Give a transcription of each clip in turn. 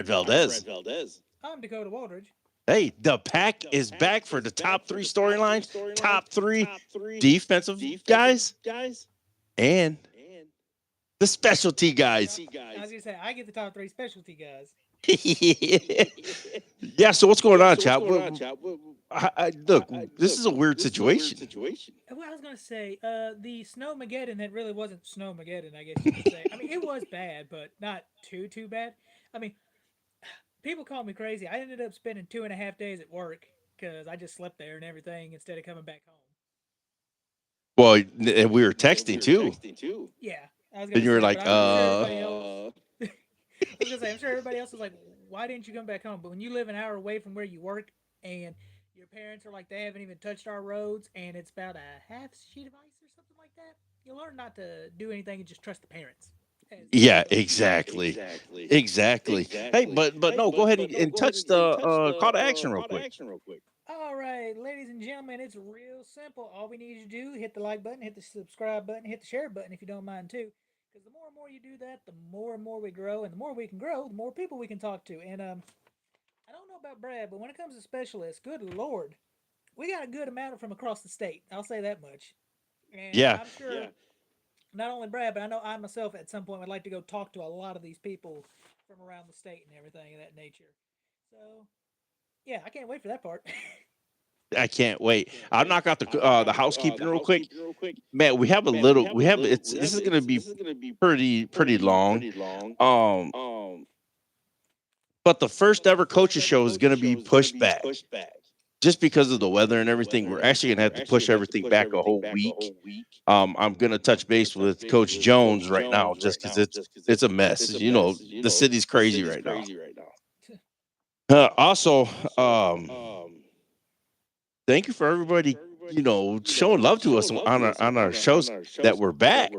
Valdez. I'm Dakota Waldridge. Hey, the pack is back for the top three storylines, top three defensive guys, and the specialty guys. I was gonna say I get the top three specialty guys. Yeah, so what's going on, Chop? Look, this is a weird situation. Well, I was gonna say the Snowmageddon that really wasn't Snowmageddon. I guess you could say. I mean, it was bad, but not too bad. I mean, people call me crazy. I ended up spending 2.5 days at work because I just slept there and everything instead of coming back home. Well, and we were texting too, Yeah, I was and gonna you were say, like, but I'm sure everybody else. I was gonna say, I'm sure everybody else was like, "Why didn't you come back home?" But when you live an hour away from where you work, and your parents are like, they haven't even touched our roads, and it's about a half sheet of ice or something like that, you learn not to do anything and just trust the parents. As yeah, it goes. exactly, exactly. Hey, but no, go ahead and touch the call to action real quick. All right, ladies and gentlemen, it's real simple. All we need you to do, hit the like button, hit the subscribe button, hit the share button if you don't mind too. Because the more and more you do that, the more and more we grow, and the more we can grow, the more people we can talk to. And I don't know about Brad, but when it comes to specialists, good lord, we got a good amount from across the state. I'll say that much. And Yeah, I'm sure not only Brad, but I know I myself at some point would like to go talk to a lot of these people from around the state and everything of that nature. So yeah, I can't wait for that part. I can't wait. I'll knock out the housekeeping real quick. Man, we have it's this is gonna be pretty long. Um, but the first ever coaches show is gonna be pushed back just because of the weather and everything. We're actually gonna have to push everything back a whole week. I'm gonna touch base with Coach Jones right now just because it's a mess. You know, the city's crazy right now. Also, um, thank you for everybody, showing love to us on our shows that we're back.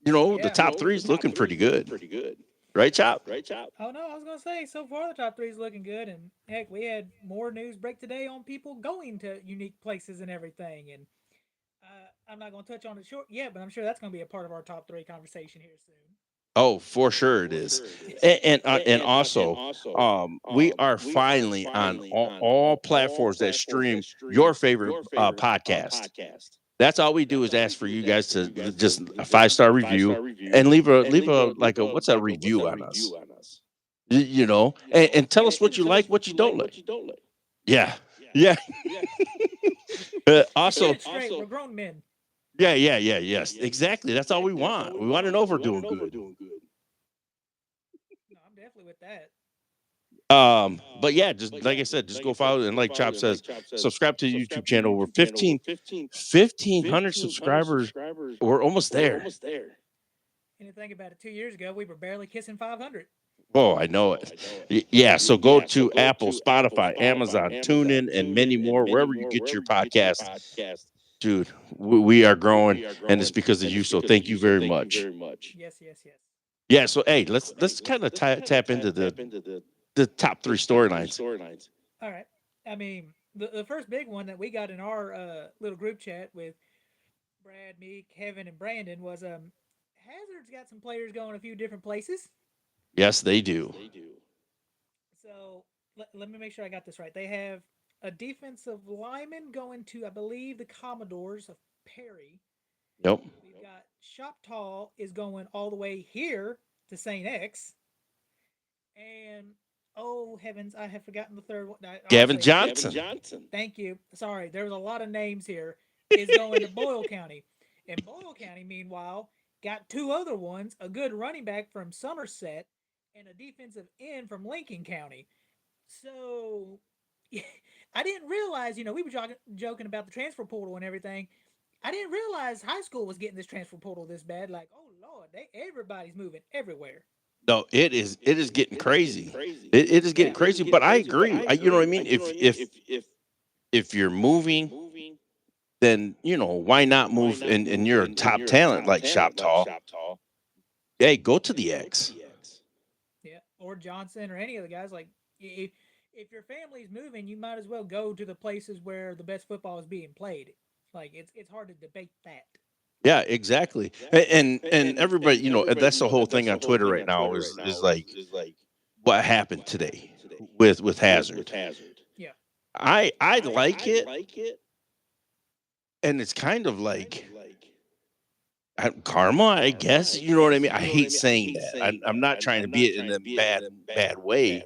You know, the Yeah. top three is looking pretty good, right, Chop? Oh no, I was gonna say so far the top three is looking good, and heck, we had more news break today on people going to unique places and everything. And I'm not gonna touch on it short yet, but I'm sure that's gonna be a part of our top three conversation here soon. Oh, for sure it is, and also, we are finally on all platforms that stream your favorite podcast. That's all we do is ask for you guys to just a 5-star review and leave a like a what's a review on us. And tell us what you like, what you don't like. Yeah, yeah. Get Also, it straight. We're grown men. yes, exactly. That's all we want. We want to know if we're doing good. No, I'm definitely with that. But yeah, just like I said, just go follow and like Chop says, subscribe to the YouTube channel. We're 1,500 subscribers. We're almost there. And to think about it, 2 years ago we were barely kissing 500. Oh, I know it. Yeah, so go to Apple, Spotify, Amazon, TuneIn, and many more wherever you get your podcast. Dude, we are growing, and it's because of you. So thank you very much. Yes, yes, yes. Yeah. So hey, let's kind of tap into the top three storylines. All right. I mean, the first big one that we got in our little group chat with Brad, me, Kevin, and Brandon was Hazard's got some players going a few different places. Yes, they do. So let me make sure I got this right. They have a defensive lineman going to, I believe, the Commodores of Perry. Nope. We've got Shoptall is going all the way here to St. X. And oh heavens, I have forgotten the third one. I'll Gavin say it. Johnson. Thank you. Sorry, there was a lot of names here. Is going to Boyle County. And Boyle County, meanwhile, got two other ones, a good running back from Somerset and a defensive end from Lincoln County. So I didn't realize, we were joking about the transfer portal and everything. I didn't realize high school was getting this transfer portal this bad. Like, oh Lord, everybody's moving everywhere. No, it is getting crazy. It is getting Yeah. crazy. But I agree. You know what I mean? If you're moving, then why not move? And you're a top talent like Shop Tall. Hey, go to the X. Yeah, or Johnson or any of the guys. Like, if your family's moving, you might as well go to the places where the best football is being played. Like, it's hard to debate that. Yeah, exactly. And everybody, that's the whole thing on Twitter right now is like what happened today with Hazard. Yeah. I like it, and it's kind of like karma, I guess. You know what I mean? I hate saying that. I'm not trying to be it in a bad way,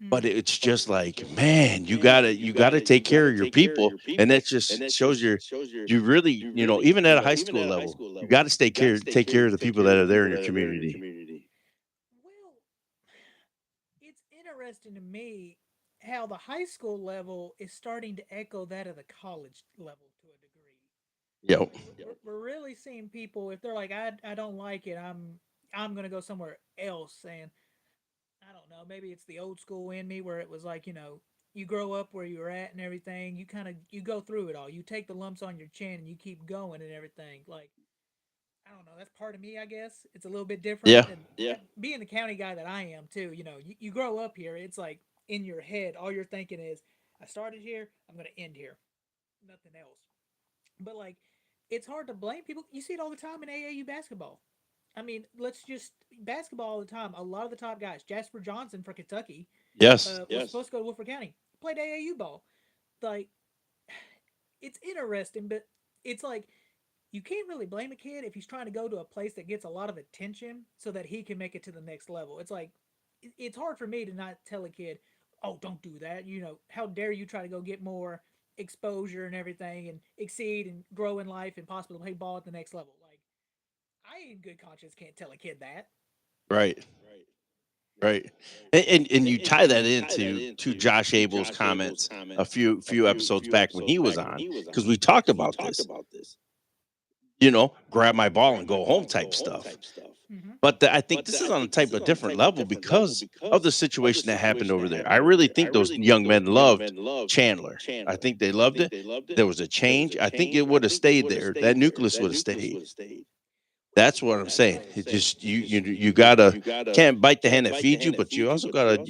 but Mm-hmm. it's just like, man, you gotta take care of your people, and that just shows you really, even at a high school level, you got to take care of the people that are there in your community. Well, it's interesting to me how the high school level is starting to echo that of the college level to a degree. Yep. Like we're really seeing people if they're like I don't like it, I'm gonna go somewhere else. And I don't know, maybe it's the old school in me where it was like, you grow up where you're at and everything. You kind of you go through it all. You take the lumps on your chin and you keep going and everything. Like I don't know, that's part of me, I guess. It's a little bit different. Yeah. And being the county guy that I am too, you grow up here. It's like in your head, all you're thinking is, I started here, I'm gonna end here, nothing else. But like, it's hard to blame people. You see it all the time in AAU basketball. I mean, let's just basketball all the time. A lot of the top guys, Jasper Johnson for Kentucky, Yes. was supposed to go to Woodford County, played AAU ball. Like, it's interesting, but it's like you can't really blame a kid if he's trying to go to a place that gets a lot of attention so that he can make it to the next level. It's like it's hard for me to not tell a kid, "Oh, don't do that." How dare you try to go get more exposure and everything and exceed and grow in life and possibly play ball at the next level. Like I in good conscience can't tell a kid that. Right. Right. And you tie that into to Josh Abel's comments a few episodes back when he was on, because we talked about this, grab my ball and go home type stuff. Mm-hmm. But I think this is on a type of different level because of the situation that happened over there. I really think those young men loved Chandler. I think they loved it. There was a change. I think it would have stayed there. That nucleus would have stayed. Well, That's what I'm saying. It just you gotta can't bite the hand that feeds you, but you also gotta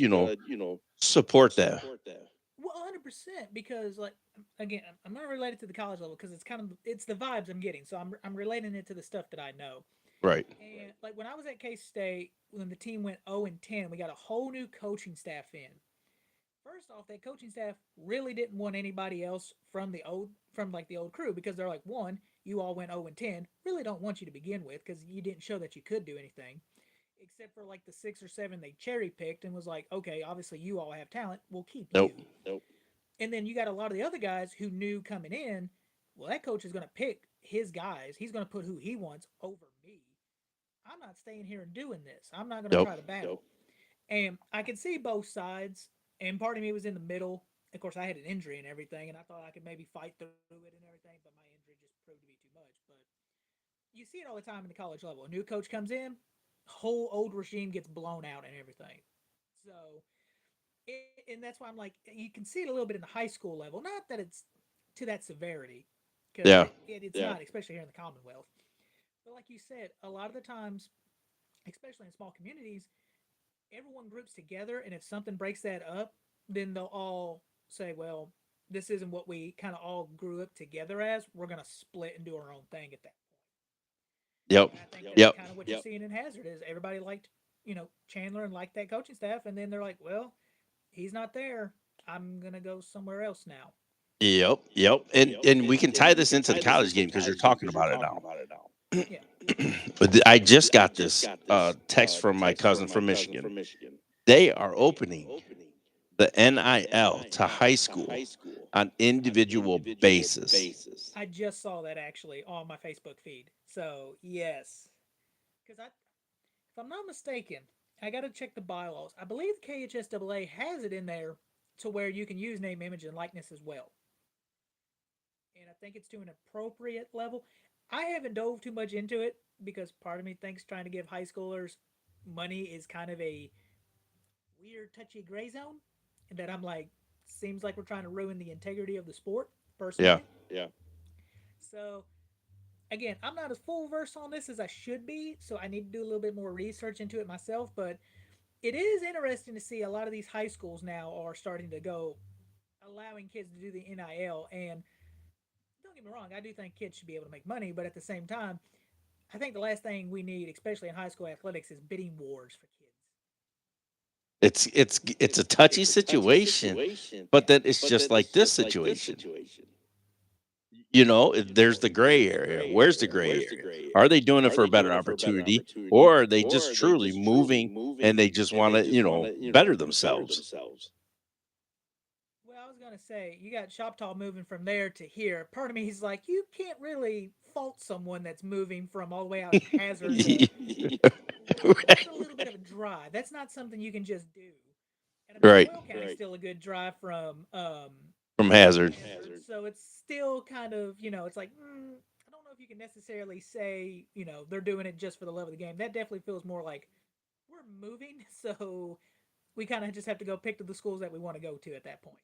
support that. 100% because like again, I'm not related to the college level because it's the vibes I'm getting. So I'm relating it to the stuff that I know. Right. And like when I was at K State, when the team went 0-10, we got a whole new coaching staff in. First off, that coaching staff really didn't want anybody else from like the old crew because they're like, one, you all went 0-10, really don't want you to begin with because you didn't show that you could do anything, except for like the 6 or 7 they cherry picked and was like, okay, obviously you all have talent, we'll keep Nope. you. And then you got a lot of the other guys who knew coming in, well, that coach is going to pick his guys. He's going to put who he wants over me. I'm not staying here and doing this. I'm not going to Nope. try to battle. And I could see both sides, and part of me was in the middle. Of course, I had an injury and everything, and I thought I could maybe fight through it and everything, but my injury just proved to be too much. But you see it all the time in the college level. A new coach comes in, whole old regime gets blown out and everything. So, and that's why I'm like, you can see it a little bit in the high school level. Not that it's to that severity, because Yeah. it's not, especially here in the Commonwealth. But like you said, a lot of the times, especially in small communities, everyone groups together, and if something breaks that up, then they'll all say, "Well, this isn't what we kind of all grew up together as. We're gonna split and do our own thing at that point." Yep. And I think that's Yep. kind of what you're seeing in Hazard is everybody liked, Chandler and liked that coaching staff, and then they're like, "Well, he's not there. I'm gonna go somewhere else now." Yep. Yep. And we can tie this into the college game because you're talking about it now. Yeah. But I just got this text from my cousin from Michigan. They are opening the NIL to high school on individual basis. I just saw that actually on my Facebook feed. So yes, because if I'm not mistaken, I got to check the bylaws. I believe the KHSAA has it in there to where you can use name, image, and likeness as well. And I think it's to an appropriate level. I haven't dove too much into it because part of me thinks trying to give high schoolers money is kind of a weird, touchy gray zone. And that I'm like, seems like we're trying to ruin the integrity of the sport, Yeah. personally. So again, I'm not as full versed on this as I should be, so I need to do a little bit more research into it myself. But it is interesting to see a lot of these high schools now are starting to go allowing kids to do the NIL. And don't get me wrong, I do think kids should be able to make money, but at the same time, I think the last thing we need, especially in high school athletics, is bidding wars for kids. It's a touchy situation, but Yeah. then it's just like this situation. You know, there's the gray area. Where's the gray area? Are they doing it for a better opportunity, or are they just truly moving and they just want to, better themselves? Well, I was gonna say you got Shoptal moving from there to here. Part of me is like, you can't really fault someone that's moving from all the way out in Hazard to that's a little bit of a drive. That's not something you can just do. And I mean, Right. Boyle County's still a good drive From Hazard. Hazard, so it's still kind of it's like I don't know if you can necessarily say they're doing it just for the love of the game. That definitely feels more like we're moving, so we kind of just have to go pick to the schools that we want to go to at that point.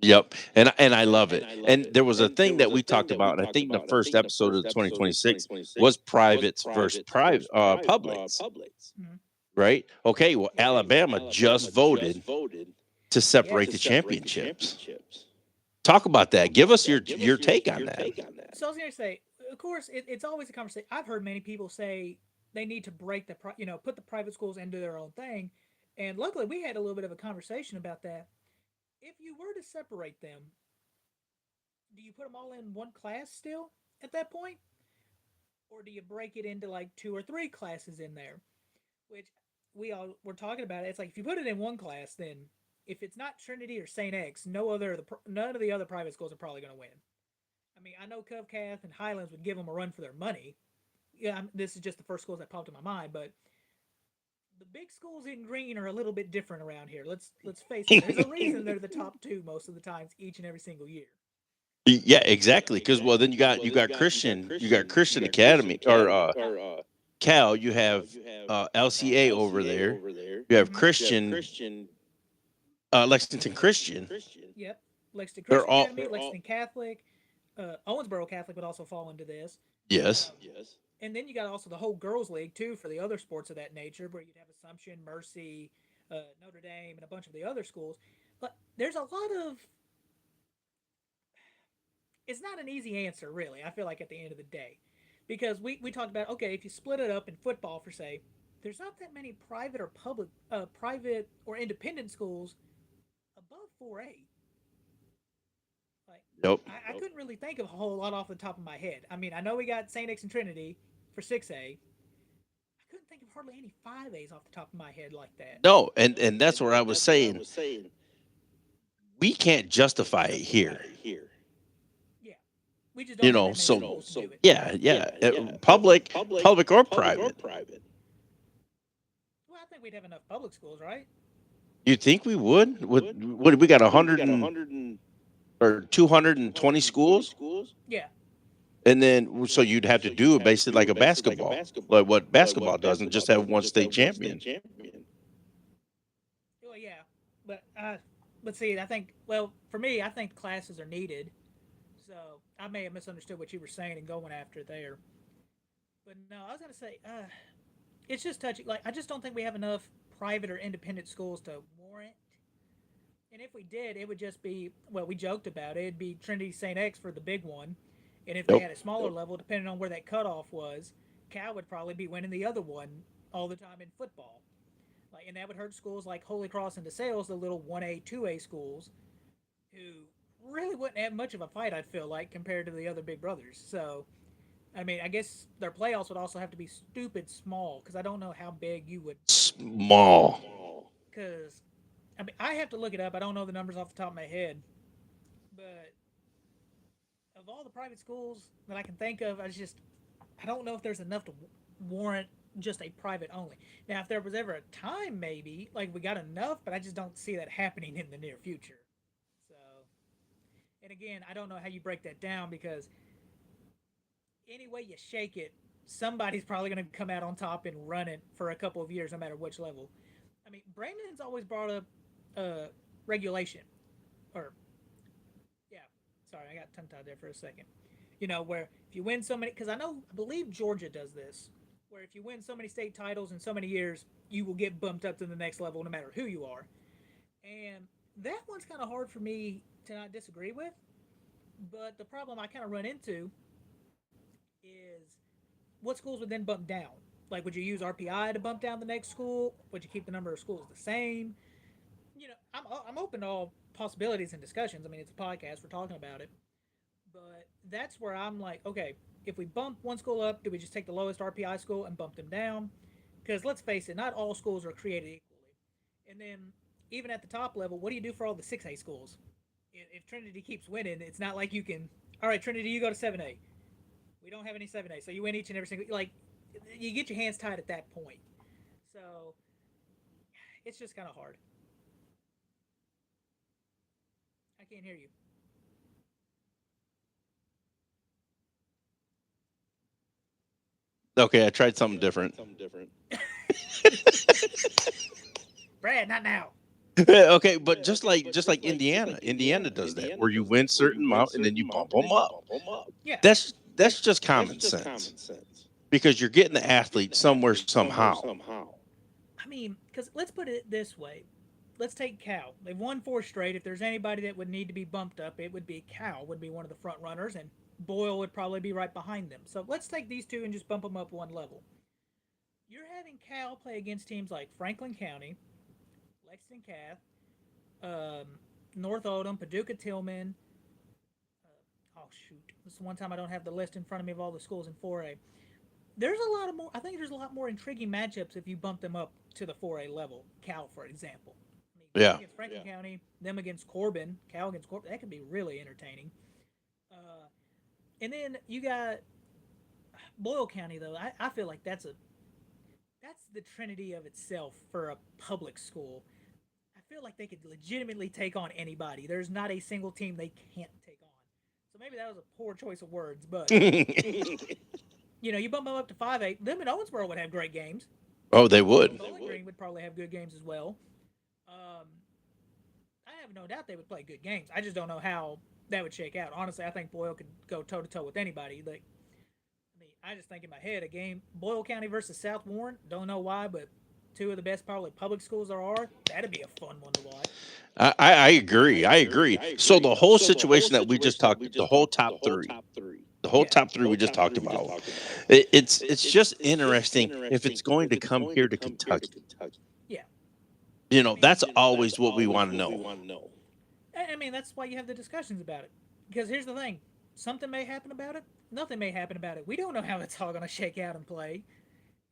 Yep, and I love it. And there was a thing that we talked about, and I think the first episode of 2026 was privates versus private publics, Mm-hmm. right? Okay, well, Yep. Alabama just voted to separate the Yes. championships. Talk about that. Give us your take on that. So I was gonna say, of course, it's always a conversation. I've heard many people say they need to break put the private schools into their own thing, and luckily we had a little bit of a conversation about that. If you were to separate them, do you put them all in one class still at that point, or do you break it into like two or three classes in there? Which we all were talking about. It's like if you put it in one class, then if it's not Trinity or Saint X, none of the other private schools are probably going to win. I mean, I know Covcath and Highlands would give them a run for their money. Yeah, this is just the first schools that popped in my mind, but the big schools in green are a little bit different around here. Let's face it. There's a reason they're the top two most of the times, each and every single year. Yeah, exactly. Because well, then you got Christian Academy or Cal. You have LCA over there. You have Mm-hmm. Christian, Lexington Christian. Yep. Lexington They're Christian all Academy, Lexington Catholic, Owensboro Catholic would also fall into this. yes. Um, and then you got also the whole girls' league too for the other sports of that nature, where you'd have Assumption, Mercy, Notre Dame, and a bunch of the other schools. But there's a lot of. It's not an easy answer, really. I feel like at the end of the day, because we talked about okay, if you split it up in football for say, there's not that many private or independent schools above 4A. Like Nope. I couldn't really think of a whole lot off the top of my head. I mean, I know we got Saint X and Trinity for 6A. I couldn't think of hardly any 5As off the top of my head like that. No, and that's what I was saying. We can't justify it here. Yeah, we just don't have that many So schools to do it. yeah, yeah. Public or private. Well, I think we'd have enough public schools, right? You think we would? Would we got 100 and or 220 schools? Yeah. And then so you'd have to do it basically like a basketball, like what basketball does, and just have one state champion. Well, yeah, but let's see. I think for me, I think classes are needed. So I may have misunderstood what you were saying and going after there. But no, I was gonna say, it's just touchy. Like I just don't think we have enough private or independent schools to warrant. And if we did, it would just be we joked about it. It'd be Trinity St. X for the big one, and if they Nope. had a smaller level, depending on where that cutoff was, Cal would probably be winning the other one all the time in football. Like, and that would hurt schools like Holy Cross and DeSales, the little 1A, 2A schools, who really wouldn't have much of a fight. I'd feel like compared to the other big brothers. So, I mean, I guess their playoffs would also have to be stupid small because I don't know how big you would. Small. Because I mean, I have to look it up. I don't know the numbers off the top of my head, but of all the private schools that I can think of, I don't know if there's enough to warrant just a private only. Now, if there was ever a time, maybe like we got enough, but I just don't see that happening in the near future. So, and again, I don't know how you break that down because any way you shake it, somebody's probably going to come out on top and run it for a couple of years, no matter which level. I mean, Brandon's always brought up regulation, or yeah, sorry, I got tongue tied there for a second. Where if you win so many, because I believe Georgia does this, where if you win so many state titles in so many years, you will get bumped up to the next level no matter who you are. And that one's kind of hard for me to not disagree with. But the problem I kind of run into is what schools would then bump down? Like, would you use RPI to bump down the next school? Would you keep the number of schools the same? I'm open to all possibilities and discussions. I mean, it's a podcast. We're talking about it. But that's where I'm like, okay, if we bump one school up, do we just take the lowest RPI school and bump them down? Because let's face it, not all schools are created equally. And then even at the top level, what do you do for all the 6A schools? If Trinity keeps winning, it's not like you can, all right, Trinity, you go to 7A. We don't have any 7A, so you win each and every single, like, you get your hands tied at that point. So it's just kind of hard. I can't hear you. Okay, I tried something different. Brad, not now. Okay, but just like Indiana does that, where you win certain amount and then you bump them up. Yeah. That's just common sense because you're getting the athlete somewhere somehow. I mean, because let's put it this way. Let's take Cal. They've won four straight. If there's anybody that would need to be bumped up, it would be Cal. Would be one of the front runners, and Boyle would probably be right behind them. So let's take these two and just bump them up one level. You're having Cal play against teams like Franklin County, Lexington Cath, um, North Odom, Paducah Tillman. Oh shoot, this is one time I don't have the list in front of me of all the schools in 4A. There's a lot of more. I think there's a lot more intriguing matchups if you bump them up to the 4A level. Cal, for example. I mean, Cal Yeah. against Franklin County, them against Corbin, Cal against Corbin. That could be really entertaining. Uh, and then you got Boyle County, though. I feel like that's the trinity of itself for a public school. I feel like they could legitimately take on anybody. There's not a single team they can't take on. So maybe that was a poor choice of words, but you bump them up to 5A. Them and Owensboro would have great games. Oh, they would. Bowling Green would probably have good games as well. Um, I have no doubt they would play good games. I just don't know how that would shake out. Honestly, I think Boyle could go toe to toe with anybody. Like, I mean, I just think in my head a game Boyle County versus South Warren. Don't know why, but two of the best probably public schools there are. That'd be a fun one to watch. I agree. I agree. So the whole situation that we just talked, the whole top three, the whole Yeah, top three we just talked about, it's just interesting if it's going to come here to Kentucky. yeah. That's always what we want to know. I mean, that's why you have the discussions about it. Because here's the thing: something may happen about it. Nothing may happen about it. We don't know how it's all going to shake out and play.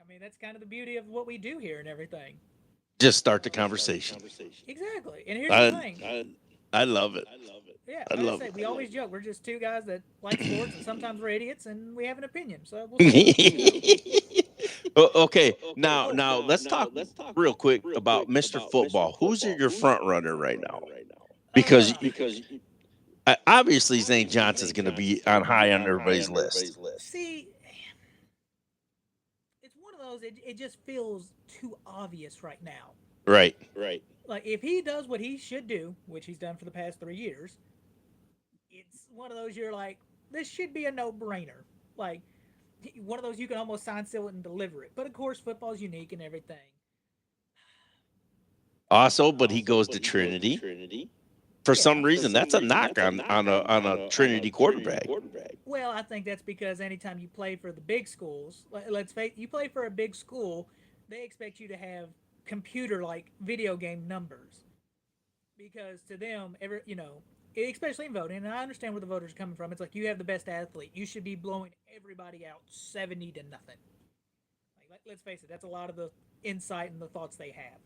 I mean, that's kind of the beauty of what we do here and everything. Just start the conversation. Exactly. And here's the I thing. I love it. Yeah, I like I love say, it. we always joke we're just two guys that like sports, and sometimes we're idiots, and we have an opinion. So we'll see how things go. Okay, now let's talk real quick about Mr. Football. Who's your front runner right now? Because Uh, obviously Zane Johnson's going to be on high on everybody's list. See, it's one of those. It just feels too obvious right now. Right. Like if he does what he should do, which he's done for the past 3 years, it's one of those you're like, this should be a no-brainer. Like one of those you can almost sign, seal it, and deliver it. But of course, football's unique and everything. Also, but he goes to Trinity. For some Yeah. reason, that's a knock on a Trinity quarterback. Well, I think that's because anytime you play for the big schools, let's face, you play for a big school, they expect you to have computer like video game numbers because to them, especially in voting, and I understand where the voters are coming from. It's like you have the best athlete, you should be blowing everybody out 70-0. Like let's face it, that's a lot of the insight and the thoughts they have.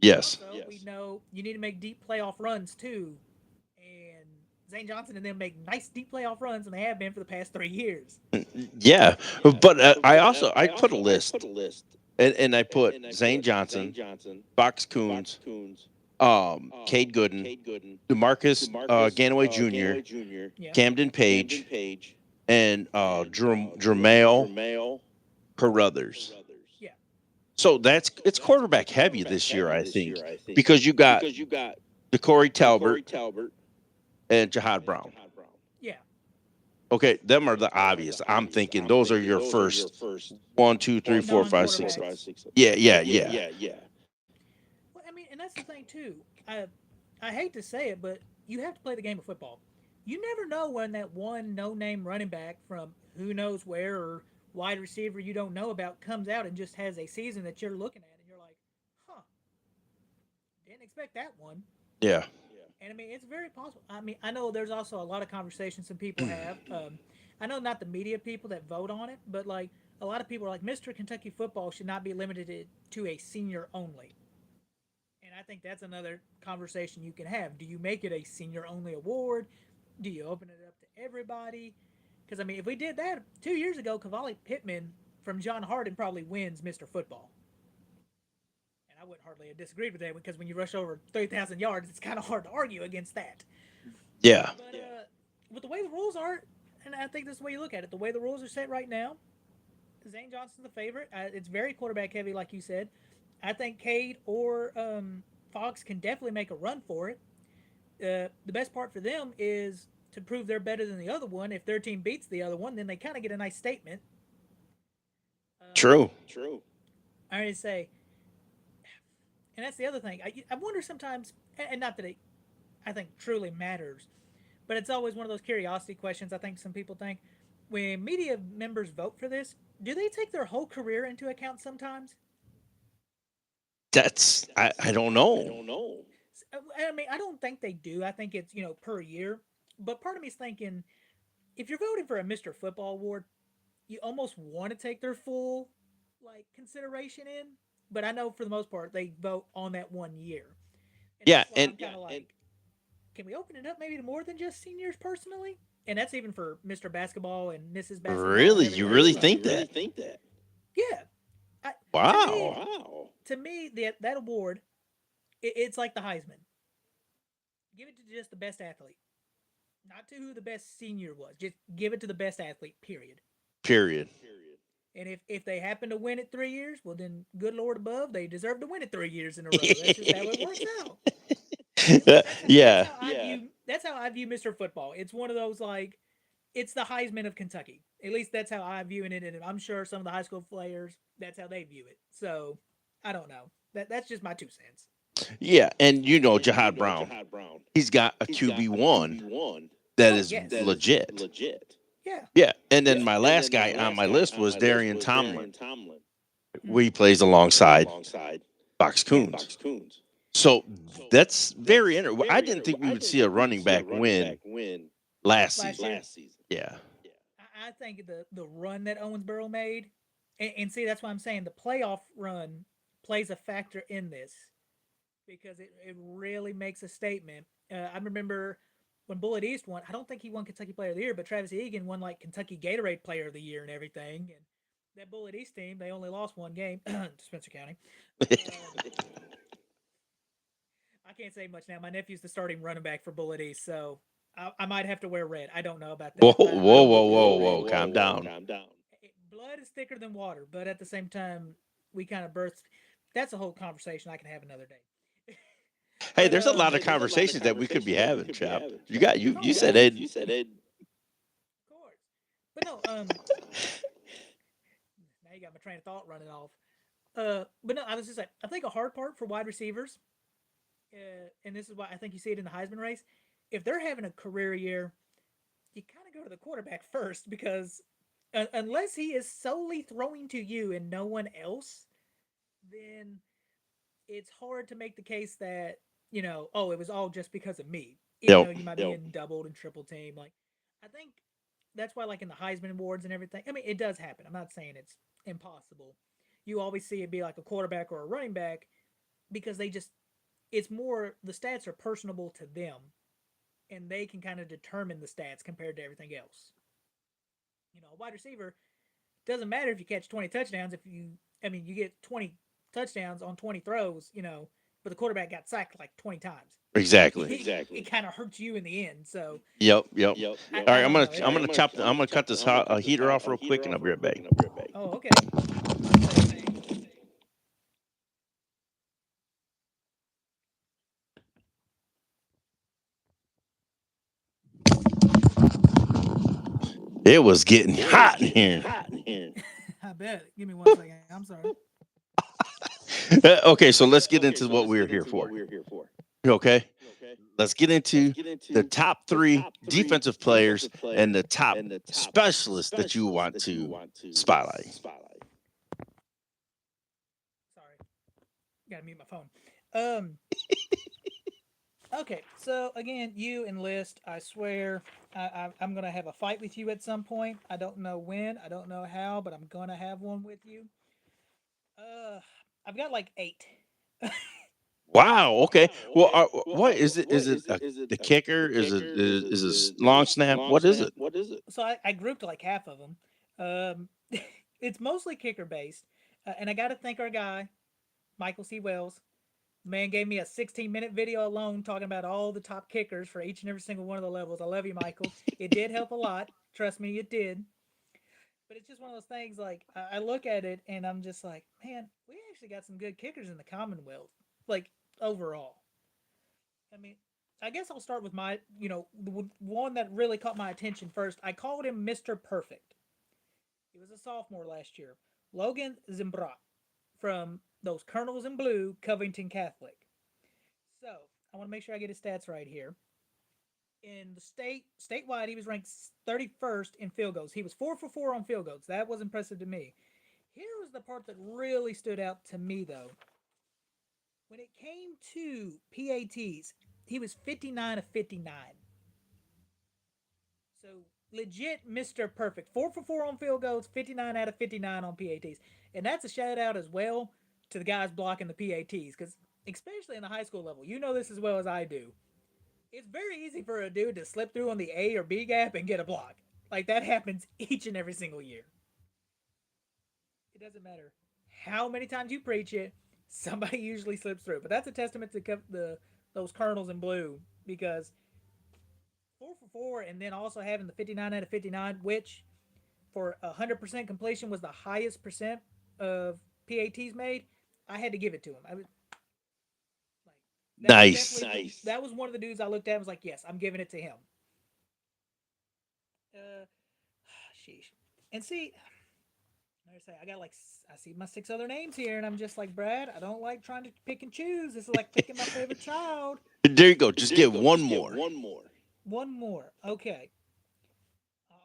Yes. Also, we know you need to make deep playoff runs too, and Zane Johnson and them make nice deep playoff runs, and they have been for the past 3 years. Yeah. But I put a list, and I put Zane Johnson, Fox Coons, Cade Gooden, Demarcus Ganaway Jr., Yeah, Camden Page, and Jermail Carruthers. yeah, So it's quarterback heavy this year, I think, because you got DeCorey Talbert and Jahad Brown. yeah. Okay, them are the obvious. I'm thinking those are your first one, two, three, four, five, six, seven. Non-quarterbacks. Yeah. Well, I mean, and that's the thing too. I hate to say it, but you have to play the game of football. You never know when that one no-name running back from who knows where or wide receiver you don't know about comes out and just has a season that you're looking at and you're like, huh, didn't expect that one. Yeah. And I mean, it's very possible. I mean, I know there's also a lot of conversations some people have. I know not the media people that vote on it, but like a lot of people are like, Mr. Kentucky football should not be limited to a senior only. And I think that's another conversation you can have. Do you make it a senior only award? Do you open it up to everybody? Because I mean, if we did that 2 years ago, Cavalli Pittman from John Harden probably wins Mr. Football. And I wouldn't hardly have disagreed with that because when you rush over 3,000 yards, it's kind of hard to argue against that. Yeah. But with the way the rules are, and I think this is the way you look at it, the way the rules are set right now, Zane Johnson's the favorite. It's very quarterback heavy, like you said. I think Cade or Fox can definitely make a run for it. The best part for them is to prove they're better than the other one. If their team beats the other one, then they kind of get a nice statement. True. I already say, and that's the other thing. I wonder sometimes, and not that it, I think truly matters, but it's always one of those curiosity questions. I think some people think when media members vote for this, do they take their whole career into account sometimes? That's I don't know. I mean, I don't think they do. I think it's per year. But part of me is thinking if you're voting for a Mr. Football award, you almost want to take their full like consideration in. But I know for the most part they vote on that 1 year, and Yeah, that's why and I'm kind of like, can we open it up maybe to more than just seniors personally? And that's even for Mr. Basketball and Mrs. Basketball and really, you everything. really Like, think that? yeah, I, to me, Wow. that award, it's like the Heisman. Give it to just the best athlete, not to who the best senior was. Just give it to the best athlete. Period. Period. And if they happen to win it 3 years, well then, good Lord above, they deserve to win it 3 years in a row. That's just how it works out. At least Yeah. that's how I view Mr. Football. It's one of those like it's the Heisman of Kentucky. At least that's how I view it, and I'm sure some of the high school players that's how they view it. So I don't know. That's just my 2 cents. Yeah, and Jihad Brown, he's got a QB1 that Oh is yes, legit. yeah. Yeah, and then my last guy on my list was Darian Tomlin. Mm. We plays alongside Fox Yeah. Coons. So that's very interesting. I didn't think we would see a running back win last Last season. year, Yeah. I think the run that Owensboro made, and see that's why I'm saying the playoff run plays a factor in this because it really makes a statement. I remember when Bullet East won. I don't think he won Kentucky Player of the Year, but Travis Egan won like Kentucky Gatorade Player of the Year and everything. And that Bullet East team, they only lost one game to Spencer County. I can't say much now. My nephew's the starting running back for Bullet East, so I might have to wear red. I don't know about Whoa, that. I whoa, don't whoa, look whoa, forward to whoa! it. Calm down. Blood is thicker than water, but at the same time, we kind of birthed. That's a whole conversation I can have another day. Hey, but there's a lot of conversations that we could be having, Chop. You got you. oh You said yeah, it. of course. But no, now you got my train of thought running off. But no, I was just like, I think a hard part for wide receivers, and this is why I think you see it in the Heisman race. If they're having a career year, you kind of go to the quarterback first because unless he is solely throwing to you and no one else, then it's hard to make the case that oh, it was all just because of me. Even though Yep. you might be in doubled and triple team, like I think that's why, like in the Heisman awards and everything. I mean, it does happen. I'm not saying it's impossible. You always see it be like a quarterback or a running back because they just it's more the stats are personable to them and they can kind of determine the stats compared to everything else. A wide receiver doesn't matter if you catch 20 touchdowns if you I mean you get 20 touchdowns on 20 throws, but the quarterback got sacked like 20 times. Exactly. It kind of hurts you in the end. So Yep. Yep. All I right. don't know. I'm gonna chop. I'm gonna cut this heater off real quick, and I'll be right back. Oh, okay. Let's say It was getting hot in here. I bet. Give me 1 second. I'm sorry. Okay, so let's get into what we're here for. Okay, let's get into the top three defensive players and the top specialists that you want to spotlight. Sorry. Gotta mute my phone. Um, Okay, so again, you enlist. I swear, I'm gonna have a fight with you at some point. I don't know when, I don't know how, but I'm gonna have one with you. Uh, I've got like eight. Wow. Okay. Well, what is it? Is it the kicker? Is it long snap? What is it? So I grouped like half of them. It's mostly kicker based, and I got to thank our guy, Michael C. Wells. The man gave me a 16-minute video alone talking about all the top kickers for each and every single one of the levels. I love you, Michael. It did help a lot. Trust me, it did. But it's just one of those things. Like I look at it and I'm just like, man, we actually got some good kickers in the Commonwealth. Like overall, I mean, I guess I'll start with my, the one that really caught my attention first. I called him Mr. Perfect. He was a sophomore last year. Logan Zimbra from those Colonels in Blue, Covington Catholic. So I want to make sure I get his stats right here. In the statewide, he was ranked 31st in field goals. He was 4 for 4 on field goals. That was impressive to me. Here was the part that really stood out to me, though. When it came to PATs, he was 59 of 59. So legit Mr. Perfect. 4 for 4 on field goals, 59 out of 59 on PATs. And that's a shout out as well to the guys blocking the PATs. Because especially in the high school level, you know this as well as I do. It's very easy for a dude to slip through on the A or B gap and get a block. Like that happens each and every single year. It doesn't matter how many times you preach it, somebody usually slips through. But that's a testament to those Colonels in Blue because 4 for 4, and then also having the 59 out of 59, which for 100% completion was the highest percent of PATs made. I had to give it to him. I was like, that was Nice. definitely that was one of the dudes I looked at and was like, yes, I'm giving it to him. Uh, sheesh. And see, like I say, I got like I see my 6 other names here, and I'm just like Brad. I don't like trying to pick and choose. This is like picking my favorite child. There you go. Just get one more. One more, okay.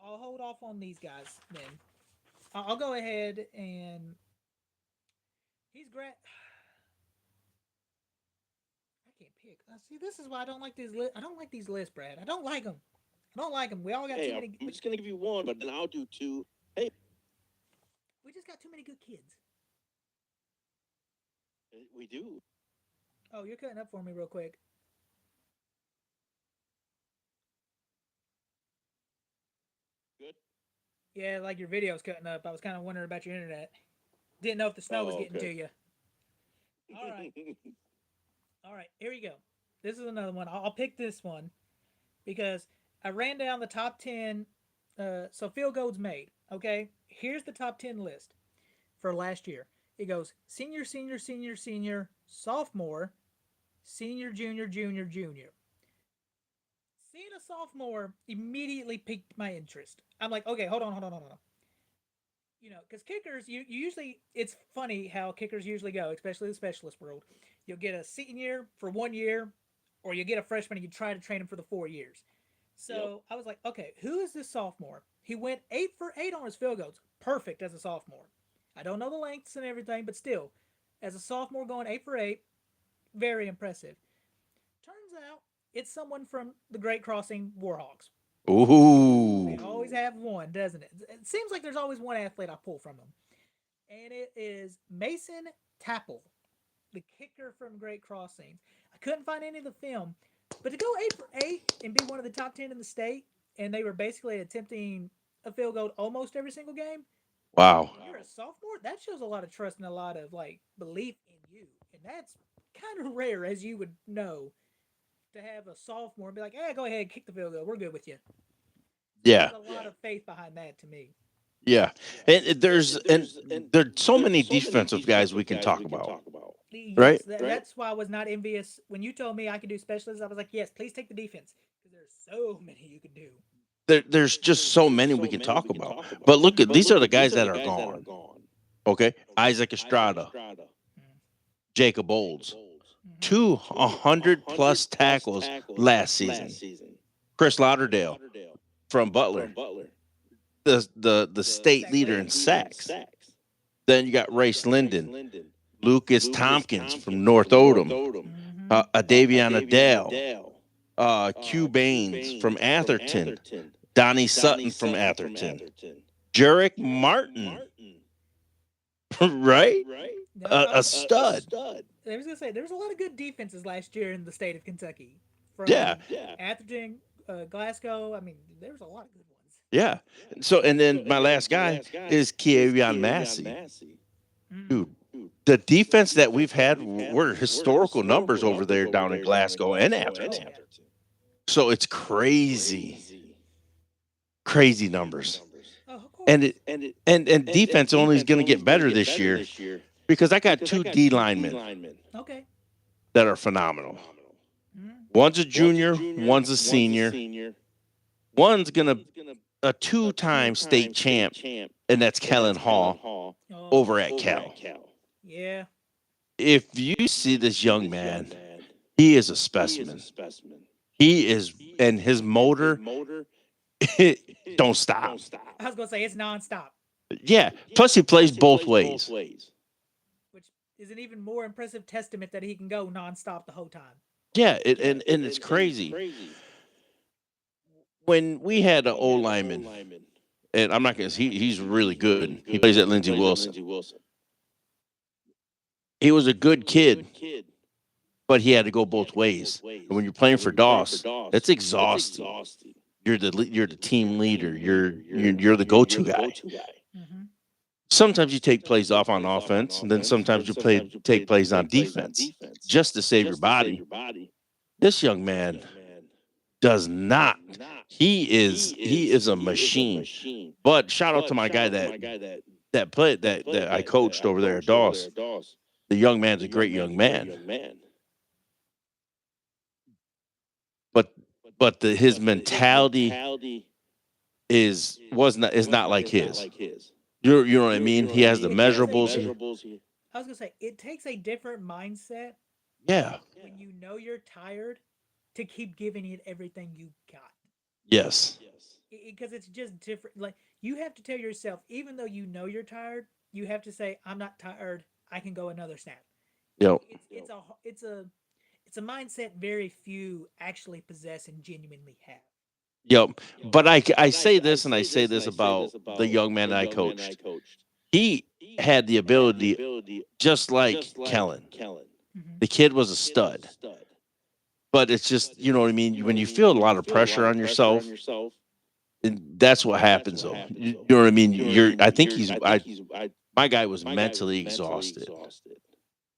I'll hold off on these guys then. I'll go ahead and he's great. I can't pick. See, this is why I don't like these. I don't like these lists, Brad. I don't like them. I don't like them. We all got too many. I'm just gonna give you one, but then I'll do two. Hey, We just got too many good kids. we do. Oh, you're cutting up for me real quick. Good. Yeah, like your video's cutting up. I was kind of wondering about your internet. Didn't know if the snow was getting to you. All right. All right. Here we go. This is another one. I'll pick this one because I ran down the top 10. So field goals made. Okay. Here's the top 10 list for last year. It goes senior, senior, senior, senior, sophomore, senior, junior, junior, junior. Seeing a sophomore immediately piqued my interest. I'm like, okay, hold on. Because kickers, you usually, it's funny how kickers usually go, especially the specialist world. You'll get a senior for 1 year, or you get a freshman and you try to train him for the 4 years. So I was like, okay, who is this sophomore? He went 8 for 8 on his field goals. Perfect as a sophomore. I don't know the lengths and everything, but still, as a sophomore going 8 for 8, very impressive. Turns out it's someone from the Great Crossing Warhawks. They Ooh. always have one, doesn't it? It seems like there's always one athlete I pull from them. And it is Mason Tapple, the kicker from Great Crossing. I couldn't find any of the film, but to go 8 for 8 and be one of the top 10 in the state, and they were basically attempting a field goal almost every single game. Wow. You're a sophomore. That shows a lot of trust and a lot of like belief in you, and that's kind of rare, as you would know, to have a sophomore be like, "Hey, go ahead, kick the field goal. We're good with you." So Yeah. there's a lot of faith behind that to me. Yeah. And there's so many defensive guys we can talk about, right? Yes, that's why I was not envious when you told me I could do specialists. I was like, yes, please take the defense because there's so many you can do. There's just so many we can talk about. But look at these are the guys that are gone. Okay, Isaac Estrada, Jacob Olds, Mm-hmm. 200 plus tackles last season. Chris Lauderdale from Butler, the state leader in sacks. Then you got Race Linden, Lucas Tompkins from North Odom, Davion Adele, Q Baines from Atherton, Donnie Sutton from Atherton, Jarek Martin, right? No, A stud. I was gonna say there was a lot of good defenses last year in the state of Kentucky, Yeah, from Atherton, Glasgow. I mean, there was a lot of good ones. yeah. So, and then my last guy is Kieran Massey. Mm. Dude, the defense that we've had were historical numbers over there down in Glasgow and Oh Atherton. yeah. So it's crazy, crazy numbers. Oh, of And course. it and defense only is going to get better this year because I got two D linemen Okay. that are phenomenal. Mm. One's a junior, one's a senior. One's going to a two-time state champ, and that's Kellen Hall Oh over at Cal. yeah. If you see this young man, he is a specimen. He is, and his motor don't stop. I was gonna say it's nonstop, Yeah. Plus, he plays both ways. which is an even more impressive testament that he can go nonstop the whole time. Yeah, and it's crazy. When we had an old lineman, and I'm not gonna, he's really good. He plays at Lindsey Wilson. He was a good kid, but he had to go both ways. And when you're playing for Doss, it's exhausting. You're the team leader. You're the go-to guy. Mm-hmm. Sometimes you take plays off on offense, and then sometimes you take plays on defense just to save your body. This young man does not. He is a machine. But shout out to my guy that I coached over there at Doss. The young man's a great young man, but his mentality is not like his. You know what I mean? He has the It takes a. measurables. I was gonna say it takes a different mindset Yeah. when you know you're tired to keep giving it everything you got. Yes. Because it's just different. Like you have to tell yourself, even though you know you're tired, you have to say, "I'm not tired. I can go another snap." Yep. It's a mindset very few actually possess and genuinely have. Yep. But I say this and I say this about the young man I coached. He had the ability just like Kellen. Mm-hmm. The kid was a stud. But it's just, you know what I mean? When you feel a lot of pressure on yourself, and that's what happens though. You know what I mean? I think my guy was mentally exhausted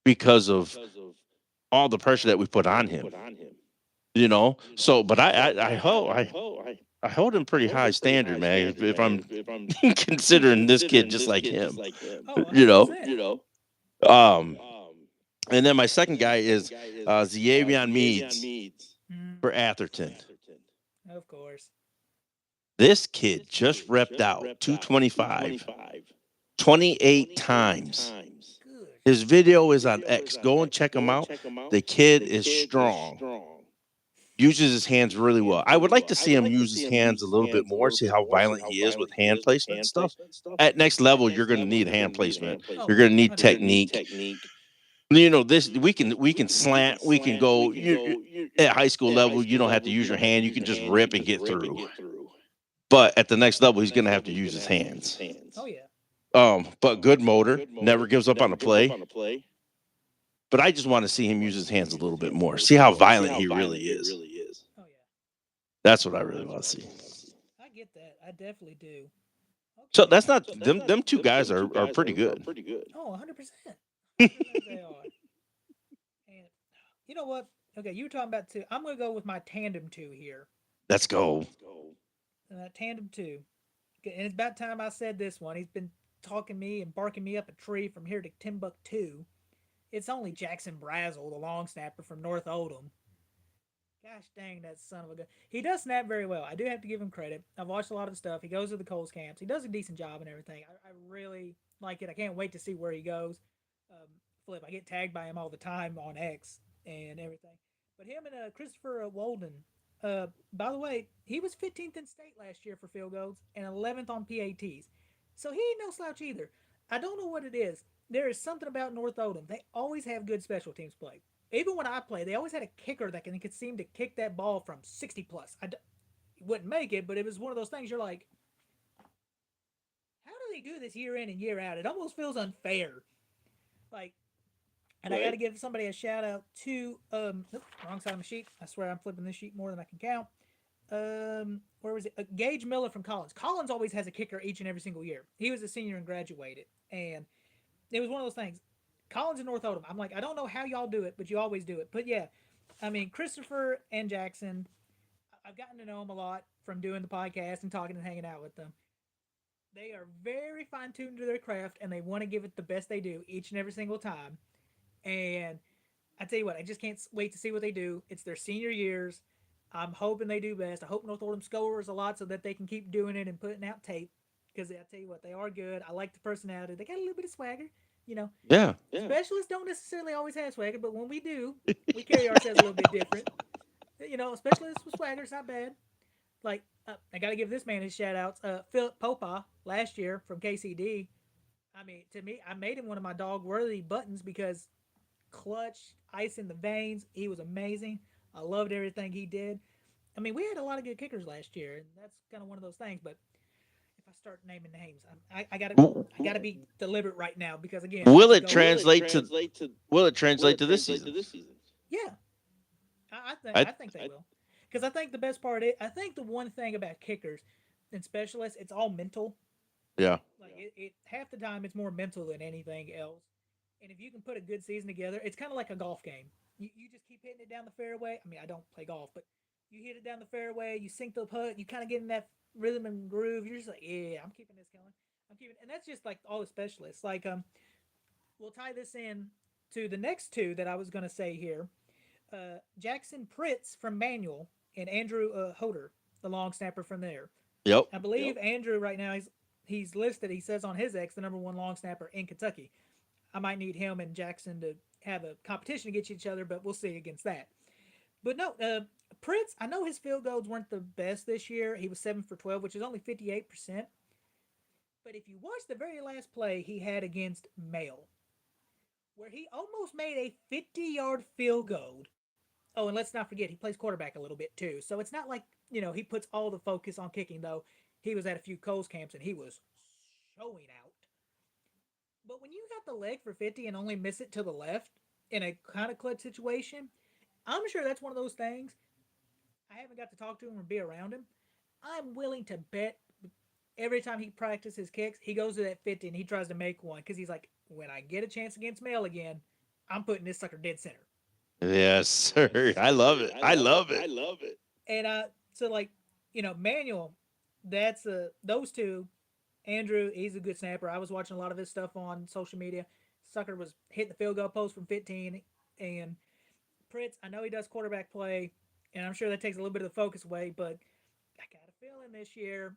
because of all the pressure that we put on him. You know? So but I hold him pretty high standard, man. If I'm considering this kid just like him, Oh, you know. 100%. Um, and then my second guy is Xavier Meads Mm, for Atherton. of course. This kid just repped out 225 28 times. Good. His video is on X. Go and check him out. The kid is strong. Uses his hands really well. I would like to see him use his hands a little bit more, see how violent he is with hand placement and stuff. At next level, you're going to need hand placement. Oh, You're going to need 100%. technique. You know, this we can slant, we can go at high school level, you don't have to use your hand, you can just rip and get through. But at the next level, he's going to have to use his hands. Oh yeah. But good motor, never gives up on a play. But I just want to see him use his hands a little bit more. See how violent he really is. Oh yeah. That's what I really want to see. I get that. I definitely do. So Okay. that's not them two guys are pretty good. Oh, 100%. 100% they are. And you know what? Okay, you were talking about two. I'm gonna go with my tandem two here. Let's go. Tandem two. Okay, and it's about time I said this one. He's been talking me and barking me up a tree from here to Timbuktu. It's only Jackson Brazel, the long snapper from North Oldham. Gosh dang, that son of a gun. He does snap very well. I do have to give him credit. I've watched a lot of the stuff. He goes to the Coles camps. He does a decent job and everything. I really like it. I can't wait to see where he goes. Um, Flip, I get tagged by him all the time on X and everything. But him and Christopher Walden, by the way, he was 15th in state last year for field goals and 11th on PATs. So he ain't no slouch either. I don't know what it is. There is something about North Oldham. They always have good special teams play. even when I play, they always had a kicker that could seem to kick that ball from 60 plus. Wouldn't make it, but it was one of those things you're like, how do they do this year in and year out? It almost feels unfair. Like, and I got to Right. give somebody a shout out to oops, wrong side of my sheet. I swear I'm flipping this sheet more than I can count. Where was it? Gage Miller from Collins. Collins always has a kicker each and every single year. He was a senior and graduated, and it was one of those things. Collins and North Odom. I'm like, I don't know how y'all do it, but you always do it. But yeah, I mean, Christopher and Jackson. I've gotten to know them a lot from doing the podcast and talking and hanging out with them. They are very fine tuned to their craft, and they want to give it the best they do each and every single time. And I tell you what, I just can't wait to see what they do. It's their senior years. I'm hoping they do best. I hope North Oldham scores a lot so that they can keep doing it and putting out tape. Because I tell you what, they are good. I like the personality. They got a little bit of swagger. You know, Yeah. specialists don't necessarily always have swagger, but when we do, we carry ourselves a little bit different. You know, specialists with swagger is not bad. Like, I got to give this man his shout outs. Philip Popa last year from KCD. I mean, to me, I made him one of my dog worthy buttons because clutch, ice in the veins. He was amazing. I loved everything he did. I mean, we had a lot of good kickers last year, and that's kind of one of those things. But if I start naming names, W- I gotta be deliberate right now because again, I Will could it go. translate to will it translate to this season? Yeah, I I think they will, because I think the best part is I think the one thing about kickers and specialists, it's all mental. yeah. Like it half the time it's more mental than anything else. And if you can put a good season together, it's kind of like a golf game. You just keep hitting it down the fairway. I mean, I don't play golf, but you hit it down the fairway, you sink the putt, you kind of get in that rhythm and groove. You're just like, yeah, I'm keeping this going. I'm keeping, and that's just like all the specialists. Like, we'll tie this in to the next two that I was going to say here. Jackson Pritz from Manual and Andrew Hoder, the long snapper from there. Yep. I believe Andrew right now he's listed. He says on his X the number one long snapper in Kentucky. I might need him and Jackson to have a competition against each other, but we'll see against that. But no, Prince, I know his field goals weren't the best this year. He was 7 for 12, which is only 58%. But if you watch the very last play he had against Mail, where he almost made a 50-yard field goal. Oh, and let's not forget, he plays quarterback a little bit too. So it's not like, he puts all the focus on kicking, though. He was at a few Coles camps and he was showing out. But when you got the leg for 50 and only miss it to the left in a kind of clutch situation, I'm sure that's one of those things. I haven't got to talk to him or be around him. I'm willing to bet every time he practices kicks, he goes to that 50 and he tries to make one because he's like, when I get a chance against Mail again, I'm putting this sucker dead center. Yes, sir. I love it. I love it. And so like, Manuel, that's those two. Andrew, he's a good snapper. I was watching a lot of his stuff on social media. Sucker was hitting the field goal post from 15. And Pritz, I know he does quarterback play, and I'm sure that takes a little bit of the focus away, but I got a feeling this year,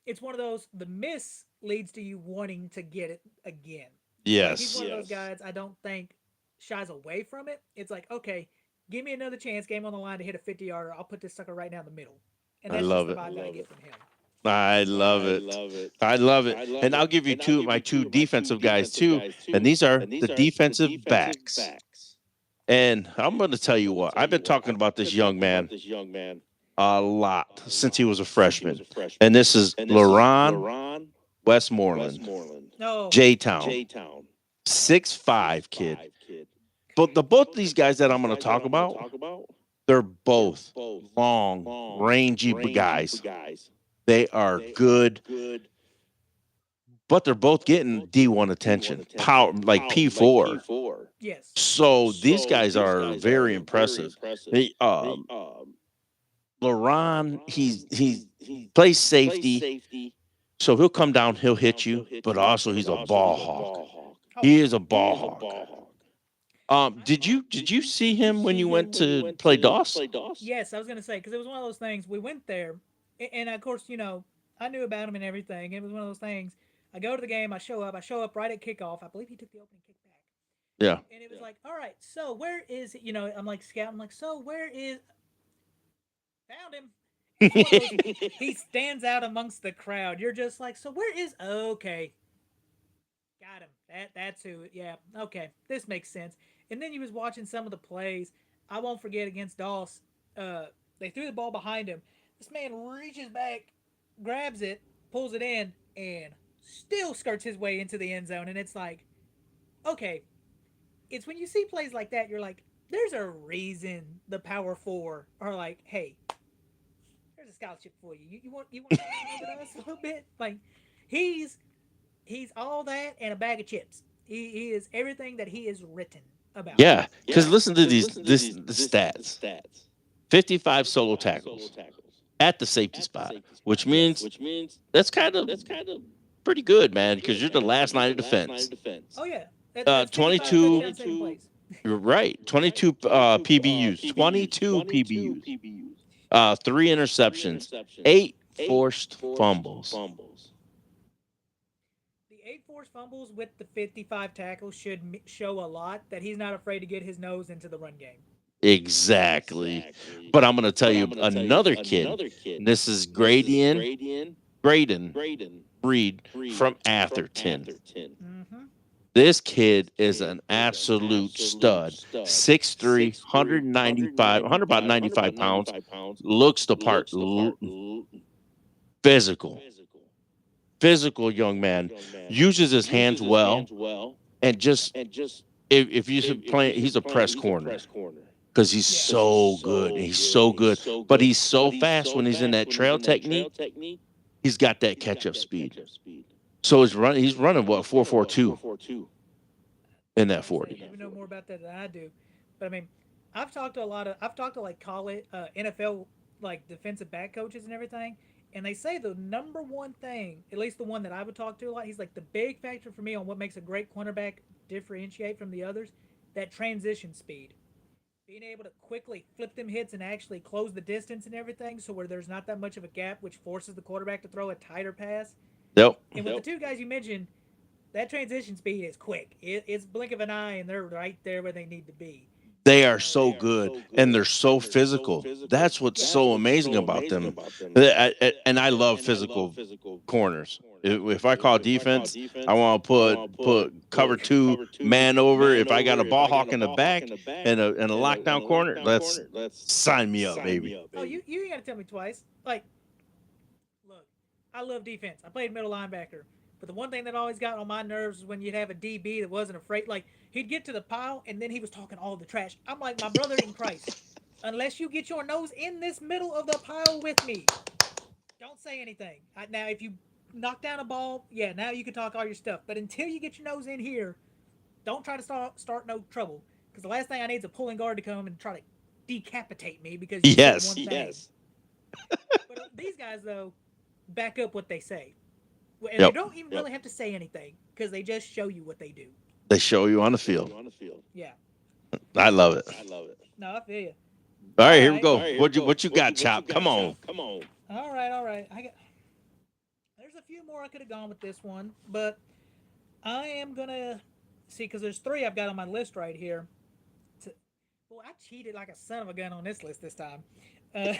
it's one of those, the miss leads to you wanting to get it again. Like, he's Yes. one of those guys I don't think shies away from it. It's like, okay, give me another chance, game on the line to hit a 50-yarder. I'll put this sucker right down the middle. And I that's just love the it. vibe that I get from him. I love it. I love it. And I'll give you my two defensive guys too. And these are the defensive backs. And I'm going to tell you what, I've been talking about this young man a lot since he was a freshman. And this is LaRon Westmoreland, No, J Town, 6'5" kid. But the both these guys that I'm going to talk about, they're both long, rangy guys. They are good, but they're both getting D1 attention, power like P4. yes. So these guys are very impressive. LaRon, he plays safety, so he'll come down, he'll hit you, but also he's a ball hawk. Oh, He yeah. is a ball hawk. Did you see him when you went to play DOS? Yes, I was going to say, because it was one of those things. We went there, and of course, I knew about him and everything. It was one of those things. I go to the game, I show up. I show up right at kickoff. I believe he took the opening kick back. Yeah. And it was like, all right, so where is, I'm like scouting. I'm like, so where is, found him. And it's one of those, he stands out amongst the crowd. You're just like, so where is, okay, got him. That's who, yeah, okay, this makes sense. And then you was watching some of the plays. I won't forget against Doss. Uh, they threw the ball behind him. This man reaches back, grabs it, pulls it in, and still skirts his way into the end zone. And it's like, okay, it's when you see plays like that, you're like, there's a reason the Power Four are like, hey, there's a scholarship for you. You want to come on over to us a little bit? Like, he's he's all that and a bag of chips. He is everything that he is written about. Yeah, because listen to the stats: 55 solo tackles at the safety spot, which Yes. means that's kind of pretty good, man. Because you're the last line of defense. Oh yeah. That's 55 22, touchdown saving plays. you're right. 22 PBUs, 22 PBUs, three interceptions, eight forced fumbles. The 8 forced fumbles with the 55 tackles should show a lot that he's not afraid to get his nose into the run game. Exactly. But I'm going to tell you another kid. And this is Graydon Reed from Atherton. Mm-hmm. This kid is an absolute stud. 6'3", 195, 100 about 95 pounds. Looks the part. Physical. Physical young man. Uses his hands well. And just, if you should play, he's a press corner. Because he's Yes. so good. He's so good. But he's so fast when he's in that trail technique. He's got that catch up speed. So he's running what, 4.42 in that I was saying 40. you know more about that than I do, but I mean, I've talked to like college NFL like defensive back coaches and everything, and they say the number one thing, at least the one that I would talk to a lot, he's like the big factor for me on what makes a great cornerback differentiate from the others, that transition speed, being able to quickly flip them hits and actually close the distance and everything, so where there's not that much of a gap, which forces the quarterback to throw a tighter pass. Yep. And with the two guys you mentioned, that transition speed is quick. It's blink of an eye, and they're right there where they need to be. They are So so good and they're so physical. That's what's yeah, so amazing about them. And I love physical corners. If I call defense, I want to put cover two man over. If I got a ball hawk in the back and a lockdown corner, let's sign me up, baby. oh you ain't got to tell me twice. Like, look, I love defense. I played middle linebacker. But the one thing that always got on my nerves was when you'd have a DB that wasn't afraid. Like, he'd get to the pile and then he was talking all the trash. I'm like, my brother in Christ, unless you get your nose in this middle of the pile with me, don't say anything. Now, if you knock down a ball, yeah, now you can talk all your stuff. But until you get your nose in here, don't try to start no trouble. Because the last thing I need is a pulling guard to come and try to decapitate me because you said Yes. one thing. Yes. But these guys, though, back up what they say. And they Yep. don't even really have to say anything because they just show you what they do. They show you on the field. Yeah. I love it. No, I feel you. All right, All here we right. go. What you got, Chop? Come on. All right. All right. There's a few more I could have gone with this one, but I am gonna see because there's three I've got on my list right here. To, well, I cheated like a son of a gun on this list this time. Uh,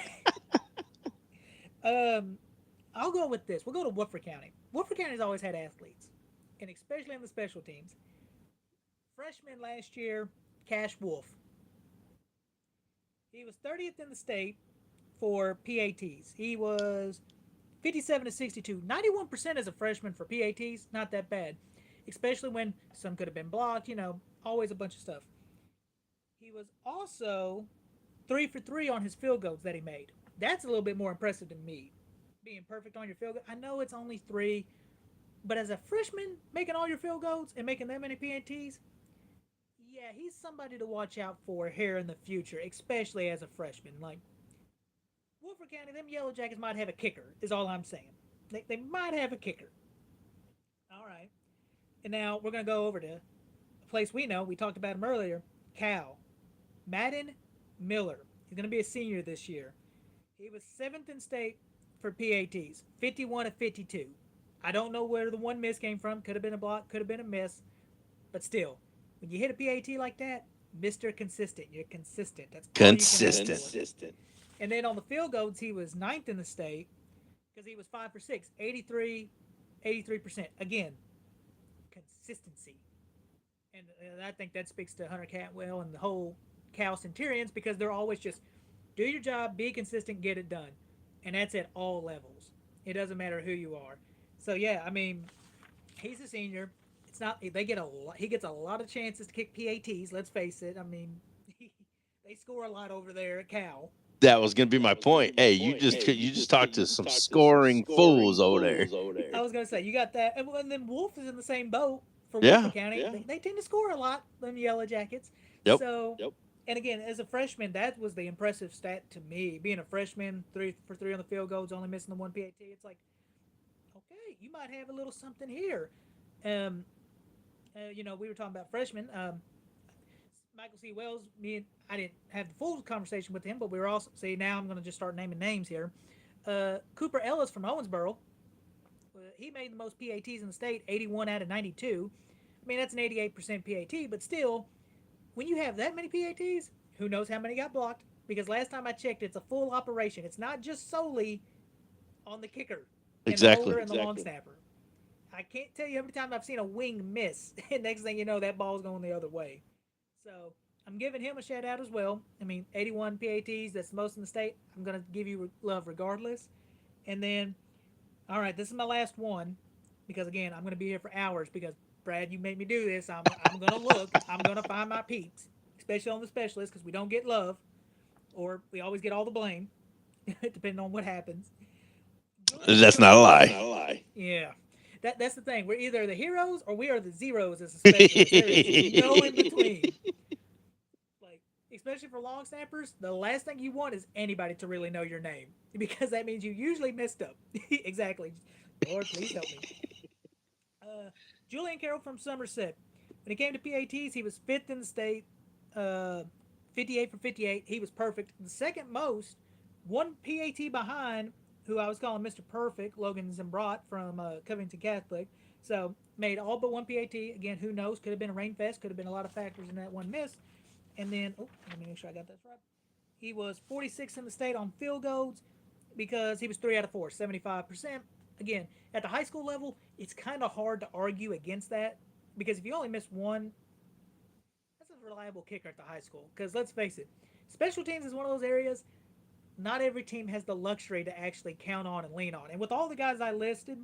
um, I'll go with this. We'll go to Woodford County. Woodford County's always had athletes, and especially in the special teams. Freshman last year, Cash Wolf. He was 30th in the state for PATs. He was 57 to 62. 91% as a freshman for PATs, not that bad. Especially when some could have been blocked, always a bunch of stuff. He was also 3 for 3 on his field goals that he made. That's a little bit more impressive than me. Being perfect on your field goal. I know it's only 3, but as a freshman, making all your field goals and making that many PATs, yeah, he's somebody to watch out for here in the future, especially as a freshman. Like, Wolford County, them Yellow Jackets might have a kicker, is all I'm saying. They might have a kicker. All right. And now we're going to go over to a place we know. We talked about him earlier. Cal. Madden Miller. He's going to be a senior this year. He was 7th in state for PATs, 51 to 52. I don't know where the one miss came from. Could have been a block, could have been a miss. But still, when you hit a PAT like that, Mr. Consistent. You're consistent. That's all Consistent. You can consistent. And then on the field goals, he was 9th in the state because he was 5 for 6, 83%. Again, consistency. And I think that speaks to Hunter Catwell and the whole Cal Centurions because they're always just do your job, be consistent, get it done, and that's at all levels. It doesn't matter who you are. So yeah, I mean, he's a senior. It's not they get a lot. He gets a lot of chances to kick PATs. Let's face it. I mean, they score a lot over there at Cal. That was going to be my point. Hey, you just talked to some scoring fools over there. I was gonna say you got that, and then Wolf is in the same boat for Wolford Yeah. County. Yeah. They tend to score a lot, them Yellow Jackets. Yep. So, yep. And again, as a freshman, that was the impressive stat to me. Being a freshman, 3 for 3 on the field goals, only missing the one PAT. It's like, okay, you might have a little something here. Um, we were talking about freshmen. Michael C. Wells, me and I didn't have the full conversation with him, but we were also see now I'm going to just start naming names here. Cooper Ellis from Owensboro, he made the most PATs in the state, 81 out of 92. I mean that's an 88% PAT, but still, when you have that many PATs, who knows how many got blocked? Because last time I checked, it's a full operation. It's not just solely on the kicker and the holder Exactly. and the long snapper. I can't tell you how many times I've seen a wing miss, and next thing you know, that ball's going the other way. So I'm giving him a shout out as well. I mean, 81 PATs, that's the most in the state. I'm going to give you love regardless. And then, all right, this is my last one because, again, I'm going to be here for hours because, Brad, you made me do this. I'm going to look, I'm going to find my peeps, especially on the specialists because we don't get love or we always get all the blame, depending on what happens. Julian That's Carroll not a from That's lie. not a lie. Yeah. That's the thing. We're either the heroes or we are the zeros as a specialist. There is no in between. Like, especially for long snappers, the last thing you want is anybody to really know your name because that means you usually messed up. Exactly. Lord, please help me. Uh, Julian Carroll from Somerset. When it came to PATs, he was fifth in the state, uh, 58 for 58. He was perfect. The second most, one PAT behind, who I was calling Mr. Perfect, Logan Zimbrot from Covington Catholic. So made all but one PAT. Again, who knows? Could have been a rain fest. Could have been a lot of factors in that one miss. And then, oh, let me make sure I got this right. He was 46th in the state on field goals because he was 3 out of 4, 75%. Again, at the high school level, it's kind of hard to argue against that because if you only miss one, that's a reliable kicker at the high school. Because let's face it, special teams is one of those areas not every team has the luxury to actually count on and lean on. And with all the guys I listed,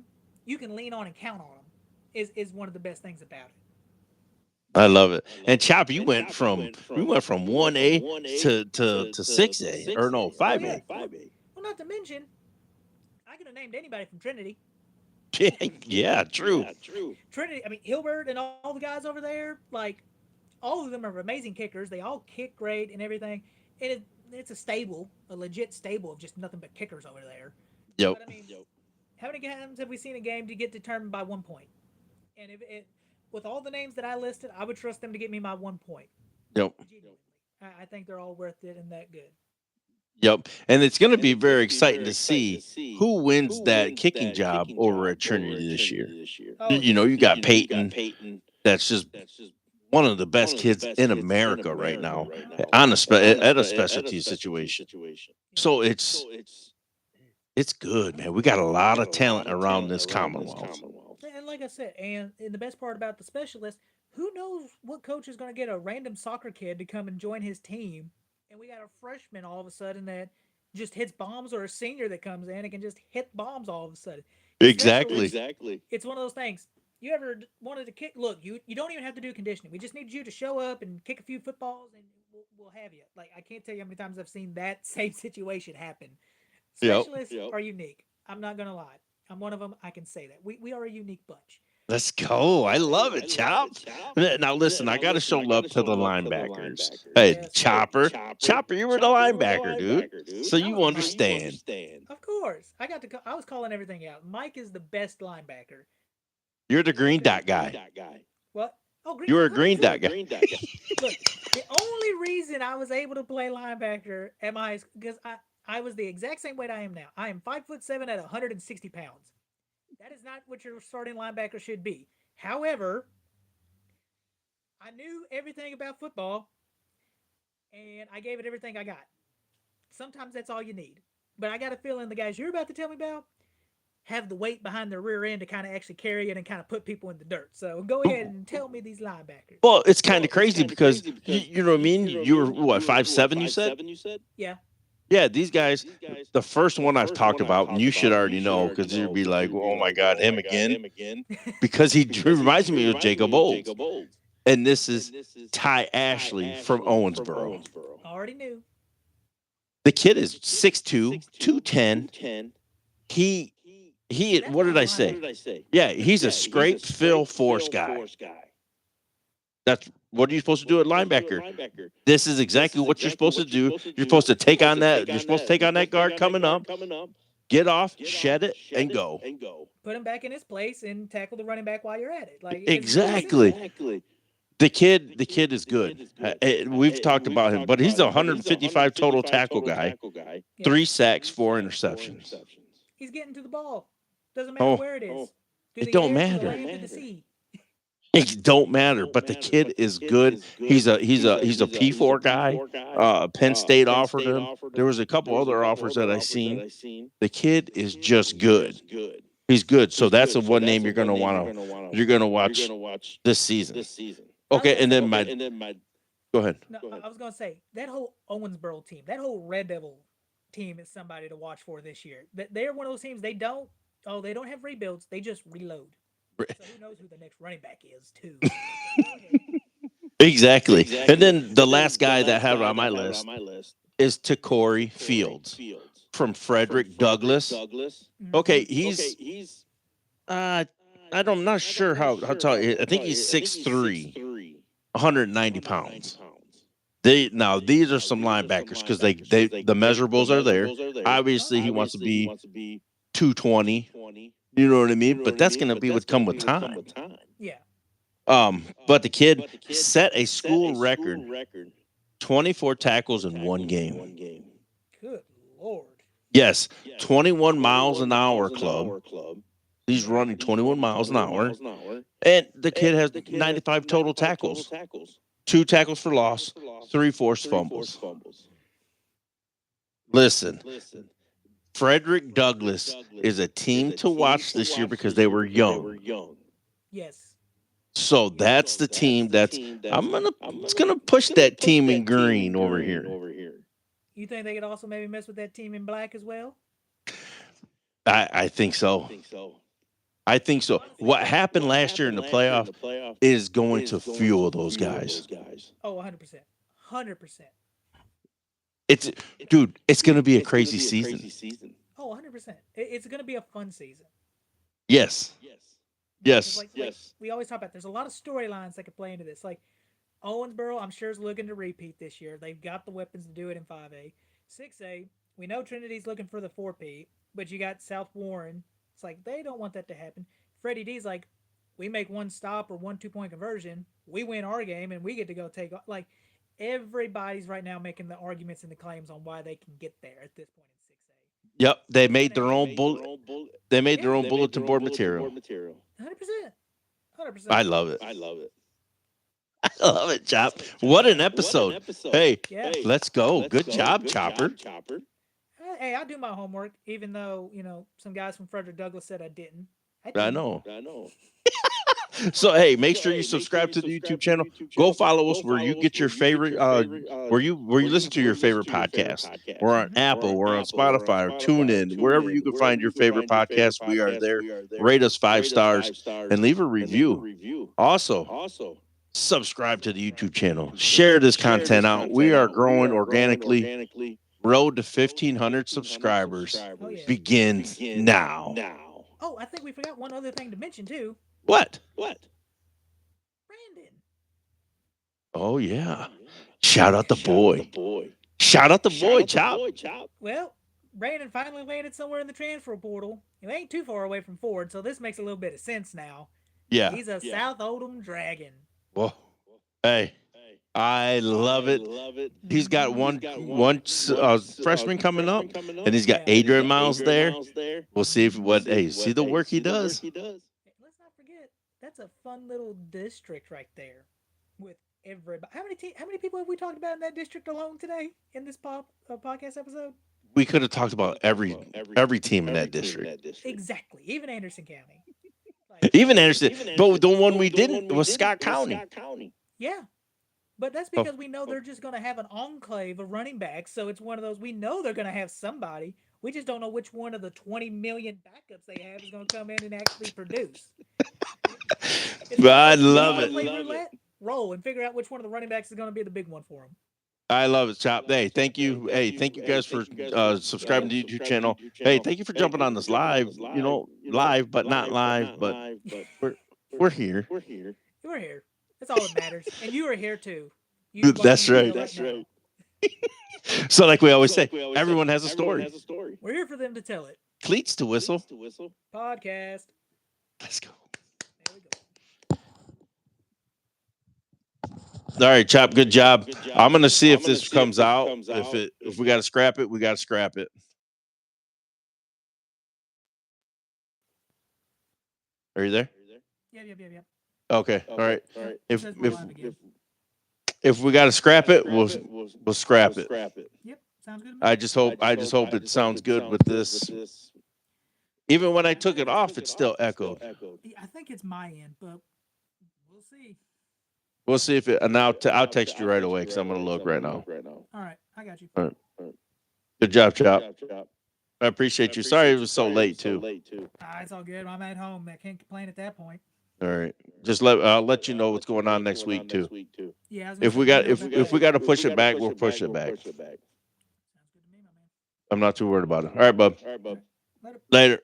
you can lean on and count on them. Is one of the best things about it. I love it. And Chop, you went from we went from 1A to 6A or no, Oh yeah. 5A. Well, not to mention, I could have named anybody from Trinity. Yeah, true. Trinity, I mean Hilbert and all the guys over there, like all of them are amazing kickers. They all kick great and everything. And it's a stable, a legit stable of just nothing but kickers over there. Yep. But I mean, how many times have we seen a game to get determined by 1 point? And if it, with all the names that I listed, I would trust them to get me my 1 point. Yep. Genuinely, I think they're all worth it and that good. Yep. And it's going to be very exciting to see who wins that kicking job over at Trinity this year. Oh yeah. You got Peyton, that's just one of the best kids in America right now at a specialty situation. Yeah. So it's good, man. We got a lot of talent around this Commonwealth. And like I said, and the best part about the specialist, who knows what coach is going to get a random soccer kid to come and join his team, and we got a freshman all of a sudden that just hits bombs, or a senior that comes in and can just hit bombs all of a sudden. Exactly. Specialists, it's one of those things. You ever wanted to kick? Look, you don't even have to do conditioning. We just need you to show up and kick a few footballs, and we'll have you. Like I can't tell you how many times I've seen that same situation happen. Yep. Specialists are unique. I'm not gonna lie. I'm one of them. I can say that we are a unique bunch. Let's go. I love it, Chop. Now listen, I got to show love to the linebackers. Hey, Yes, sir. Chopper, you were the linebacker, dude. So That you was Mike. understand. Of course, I got to. I was calling everything out. Mike is the best linebacker. You're the green dot guy. What? Oh, green. You were a Look, green look, dot guy. look. The only reason I was able to play linebacker at my because I was the exact same weight I am now. I am 5'7" at 160 pounds. That is not what your starting linebacker should be. However, I knew everything about football and I gave it everything I got. Sometimes that's all you need. But I got a feeling the guys you're about to tell me about, have the weight behind their rear end to kind of actually carry it and kind of put people in the dirt. So go ahead and tell me these linebackers. Well, it's kind of crazy because you know what I mean. You were what 5'7"? You said. Yeah. Yeah, these guys. The first one I've talked about, and you should already know because you'd be like, "Oh my God, him again," because he reminds me of Jacob Olds, and this is Ty Ashley from Owensboro. Already knew. The kid is 6'2", 210. He See, he. that's What my did I linebacker. say? Yeah, he's a scrape fill force guy. That's what are you supposed to do at linebacker? This is exactly what you're supposed to do. You're supposed to take on that. You're supposed to take on that guard coming up, get off, shed it, and go. Put him back in his place and tackle the running back while you're at it. Like it's really Exactly. simple. The kid is good. We've talked about him, but he's a 155 total tackle guy. Yeah. 3 sacks, 4 interceptions. He's getting to the ball. Doesn't matter Oh, where it is. Through it the don't air, through the matter. land, through the sea. It don't matter. But the kid is good. He's a P4 guy. Penn State offered him. There was a couple other offers that I seen. The kid is just good. He's good. So that's the one name you're gonna watch this season. I was Okay, gonna and then say my go ahead. no. I was gonna say that whole Owensboro team, that whole Red Devil team is somebody to watch for this year. They're one of those teams. They don't have rebuilds. They just reload. So who knows who the next running back is too. So go ahead. Exactly. And then the last guy that I have on my list is Takori Fields from Frederick Douglass. Mm-hmm. Okay, he's uh I'm not sure how tall I think he's 6'3", 190 pounds. These are some linebackers because they the measurables are there. Uh Obviously, huh. he wants to be 220. You know what I mean? But that's gonna be what come with time. Yeah. But the kid set a school record, 24 tackles in one game. Good lord. Yes, 21 miles an hour club. He's running 21 miles an hour, and the kid has 95 total tackles, 2 tackles for loss, 3 forced fumbles. Listen, Frederick Douglass is a team to watch this year because they were young. Yes. So that's the team that's it's gonna push that team in green over here. You think they could also maybe mess with that team in black as well? I think so. I think so. Honestly, What happened last year in the playoff is going to fuel those guys. oh, 100%. 100%. It's dude, it's gonna be a crazy season. Oh, 100%. It's going to be a fun season. Yes. Because, Yes. like we always talk about, there's a lot of storylines that could play into this. Like, Owensboro, I'm sure, is looking to repeat this year. They've got the weapons to do it in 5A. 6A, we know Trinity's looking for the 4P, but you got South Warren. It's like, they don't want that to happen. Freddie D's like, we make one stop or one 2 point conversion, we win our game, and we get to go take off. Like, everybody's right now making the arguments and the claims on why they can get there at this point in 6A. Yep. They It's going made to their own happen. bullet. They made Yeah, their own bulletin board material. 100%. 100%. I love it. I love it, Chop. What an episode. Hey, Yeah. let's go. Good job, Chopper. Hey, I do my homework, even though, some guys from Frederick Douglass said I didn't. I I didn't. know. So hey, make sure you subscribe to the YouTube channel. Go follow us where you get your favorite where you listen to your favorite podcast. We're on Mm-hmm. Apple, we're on Spotify, or TuneIn, wherever you can find your favorite podcast. We are there. Rate us 5 stars and leave a review. Also, subscribe to the YouTube channel. Share this content out. We are growing organically. Road to 1,500 subscribers Oh, yeah. begins now. Oh, I think we forgot one other thing to mention, too. What? Brandon. Oh yeah. Shout out the boy. Shout out the boy, Chop. Well, Brandon finally landed somewhere in the transfer portal. He ain't too far away from Ford, so this makes a little bit of sense now. Yeah. He's a South Oldham Dragon. Whoa. Hey, I love it. He's got Mm-hmm. one freshman coming up, and he's got Yeah. Adrian Miles there. We'll see if what. Hey, see the work he does. Hey, let's not forget, that's a fun little district right there with everybody. How many people have we talked about in that district alone today in this podcast episode? we could have talked about every team in that district. Exactly. Even Anderson County. Like, Even Anderson, but the one we didn't was Scott County. yeah. But that's Oh, because we know they're just going to have an enclave of running backs. So it's one of those, we know they're going to have somebody. We just don't know which one of the 20 million backups they have is going to come in and actually produce. It's one of I those, you love want to it. play roulette? Roll and figure out which one of the running backs is going to be the big one for them. I love it, Chop. Hey, thank you. Hey, thank you guys for subscribing to the YouTube channel. Hey, thank you for jumping on this live. Live, but not live. But we're we're here. You are here. That's all that matters. And you are here too. You That's watching the right. video right now. So, like we always say, everyone has a story. We're here for them to tell it. Cleats to whistle. Podcast. Let's go. There we go. All right, Chop. Good job. I'm gonna see if this comes out. If we got to scrap it, we got to scrap it. Are you there? Yep. Okay. All right. It If says we're live again. if we got to scrap it, we'll scrap it. Yep. Sounds good to me. I just hope it sounds good with this. Even when I took it off, it still echoed. I think it's my end, but we'll see. We'll see if it. And now I'll text you right away because I'm gonna look right now. All right. I got you. All right. Good job, Chop. I appreciate you. Sorry it was so late too. It's all good. I'm at home. I can't complain at that point. All right. Just I'll let you know what's going on next week too. Yeah. I was If gonna we say, got let me know if about if we that. got to push it back, we'll push it back. Sounds good to me, my man. I'm not too worried about it. All right, bub. Later. Later.